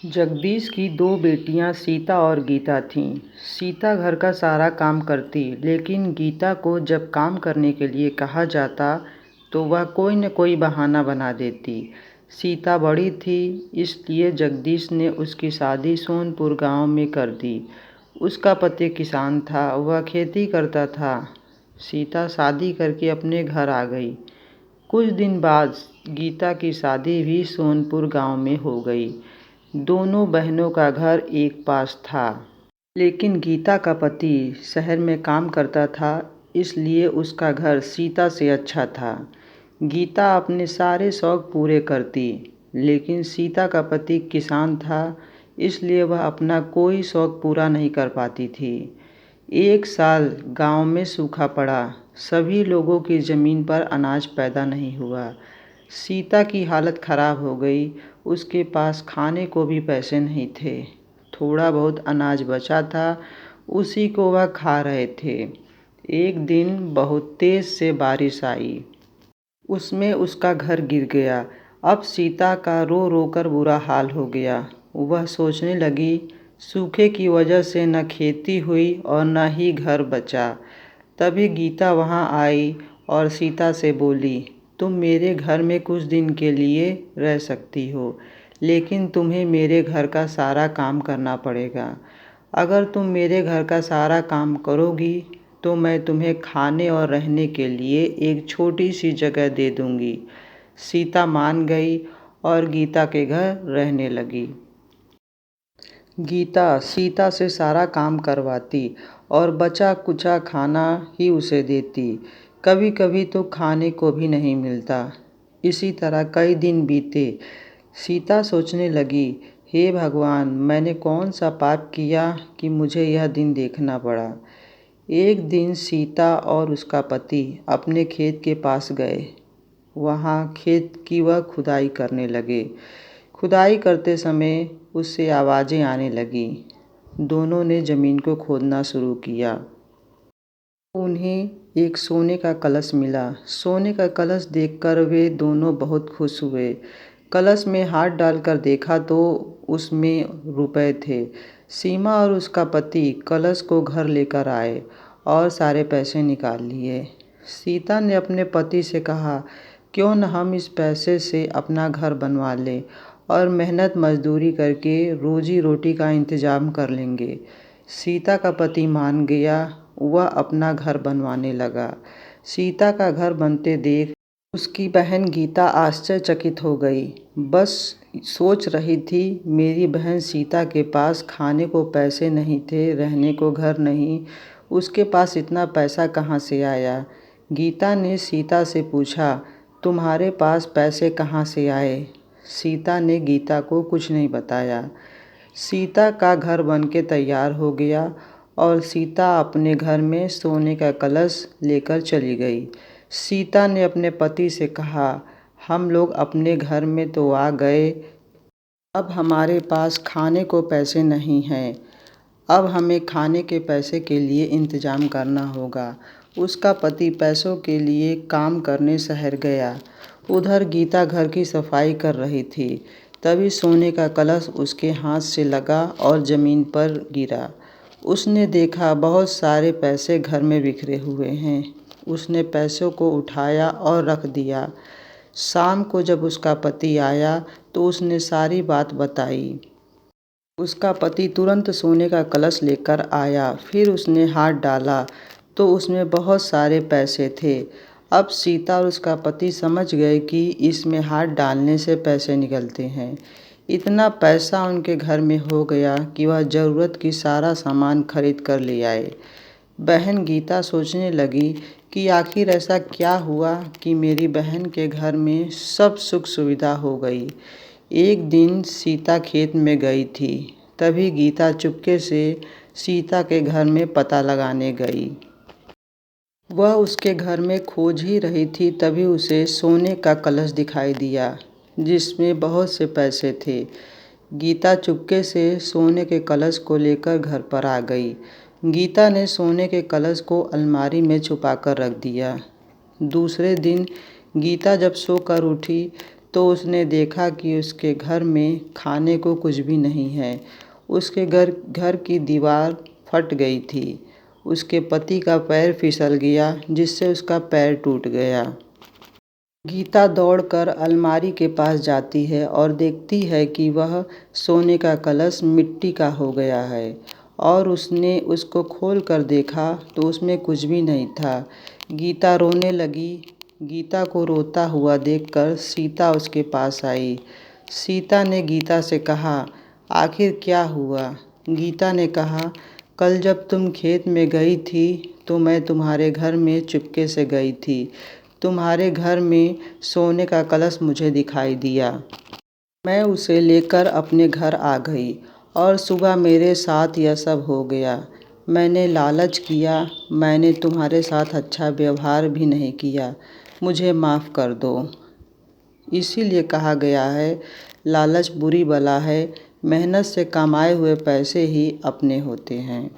जगदीश की दो बेटियां सीता और गीता थीं। सीता घर का सारा काम करती, लेकिन गीता को जब काम करने के लिए कहा जाता तो वह कोई न कोई बहाना बना देती। सीता बड़ी थी, इसलिए जगदीश ने उसकी शादी सोनपुर गांव में कर दी। उसका पति किसान था, वह खेती करता था। सीता शादी करके अपने घर आ गई। कुछ दिन बाद गीता की शादी भी सोनपुर गांव में हो गई। दोनों बहनों का घर एक पास था, लेकिन गीता का पति शहर में काम करता था, इसलिए उसका घर सीता से अच्छा था। गीता अपने सारे शौक पूरे करती, लेकिन सीता का पति किसान था, इसलिए वह अपना कोई शौक पूरा नहीं कर पाती थी। एक साल गांव में सूखा पड़ा, सभी लोगों की ज़मीन पर अनाज पैदा नहीं हुआ। सीता की हालत खराब हो गई, उसके पास खाने को भी पैसे नहीं थे। थोड़ा बहुत अनाज बचा था, उसी को वह खा रहे थे। एक दिन बहुत तेज़ से बारिश आई, उसमें उसका घर गिर गया। अब सीता का रो रो कर बुरा हाल हो गया। वह सोचने लगी, सूखे की वजह से न खेती हुई और न ही घर बचा। तभी गीता वहाँ आई और सीता से बोली, तुम मेरे घर में कुछ दिन के लिए रह सकती हो, लेकिन तुम्हें मेरे घर का सारा काम करना पड़ेगा। अगर तुम मेरे घर का सारा काम करोगी तो मैं तुम्हें खाने और रहने के लिए एक छोटी सी जगह दे दूंगी। सीता मान गई और गीता के घर रहने लगी। गीता सीता से सारा काम करवाती और बचा कुचा खाना ही उसे देती। कभी कभी तो खाने को भी नहीं मिलता। इसी तरह कई दिन बीते। सीता सोचने लगी, हे भगवान, मैंने कौन सा पाप किया कि मुझे यह दिन देखना पड़ा। एक दिन सीता और उसका पति अपने खेत के पास गए। वहाँ खेत की वह खुदाई करने लगे। खुदाई करते समय उससे आवाज़ें आने लगीं। दोनों ने ज़मीन को खोदना शुरू किया। उन्हें एक सोने का कलश मिला। सोने का कलश देखकर वे दोनों बहुत खुश हुए। कलश में हाथ डालकर देखा तो उसमें रुपए थे। सीमा और उसका पति कलश को घर लेकर आए और सारे पैसे निकाल लिए। सीता ने अपने पति से कहा, क्यों न हम इस पैसे से अपना घर बनवा लें और मेहनत मजदूरी करके रोजी रोटी का इंतज़ाम कर लेंगे। सीता का पति मान गया, वह अपना घर बनवाने लगा। सीता का घर बनते देख उसकी बहन गीता आश्चर्यचकित हो गई। बस सोच रही थी, मेरी बहन सीता के पास खाने को पैसे नहीं थे, रहने को घर नहीं, उसके पास इतना पैसा कहाँ से आया। गीता ने सीता से पूछा, तुम्हारे पास पैसे कहाँ से आए। सीता ने गीता को कुछ नहीं बताया। सीता का घर बनके तैयार हो गया और सीता अपने घर में सोने का कलश लेकर चली गई। सीता ने अपने पति से कहा, हम लोग अपने घर में तो आ गए, अब हमारे पास खाने को पैसे नहीं हैं। अब हमें खाने के पैसे के लिए इंतज़ाम करना होगा। उसका पति पैसों के लिए काम करने शहर गया। उधर गीता घर की सफाई कर रही थी। तभी सोने का कलश उसके हाथ से लगा और ज़मीन पर गिरा। उसने देखा बहुत सारे पैसे घर में बिखरे हुए हैं। उसने पैसों को उठाया और रख दिया। शाम को जब उसका पति आया तो उसने सारी बात बताई। उसका पति तुरंत सोने का कलश लेकर आया। फिर उसने हाथ डाला तो उसमें बहुत सारे पैसे थे। अब सीता और उसका पति समझ गए कि इसमें हाथ डालने से पैसे निकलते हैं। इतना पैसा उनके घर में हो गया कि वह ज़रूरत की सारा सामान खरीद कर ले आए। बहन गीता सोचने लगी कि आखिर ऐसा क्या हुआ कि मेरी बहन के घर में सब सुख सुविधा हो गई। एक दिन सीता खेत में गई थी। तभी गीता चुपके से सीता के घर में पता लगाने गई। वह उसके घर में खोज ही रही थी, तभी उसे सोने का कलश दिखाई दिया जिसमें बहुत से पैसे थे। गीता चुपके से सोने के कलश को लेकर घर पर आ गई। गीता ने सोने के कलश को अलमारी में छुपा कर रख दिया। दूसरे दिन गीता जब सोकर उठी तो उसने देखा कि उसके घर में खाने को कुछ भी नहीं है। उसके घर की दीवार फट गई थी। उसके पति का पैर फिसल गया जिससे उसका पैर टूट गया। गीता दौड़कर अलमारी के पास जाती है और देखती है कि वह सोने का कलश मिट्टी का हो गया है और उसने उसको खोल कर देखा तो उसमें कुछ भी नहीं था। गीता रोने लगी। गीता को रोता हुआ देखकर सीता उसके पास आई। सीता ने गीता से कहा, आखिर क्या हुआ? गीता ने कहा, कल जब तुम खेत में गई थी तो मैं तुम्हारे घर में चुपके से गई थी। तुम्हारे घर में सोने का कलश मुझे दिखाई दिया। मैं उसे लेकर अपने घर आ गई और सुबह मेरे साथ यह सब हो गया। मैंने लालच किया, मैंने तुम्हारे साथ अच्छा व्यवहार भी नहीं किया। मुझे माफ़ कर दो। इसीलिए कहा गया है, लालच बुरी बला है, मेहनत से कमाए हुए पैसे ही अपने होते हैं।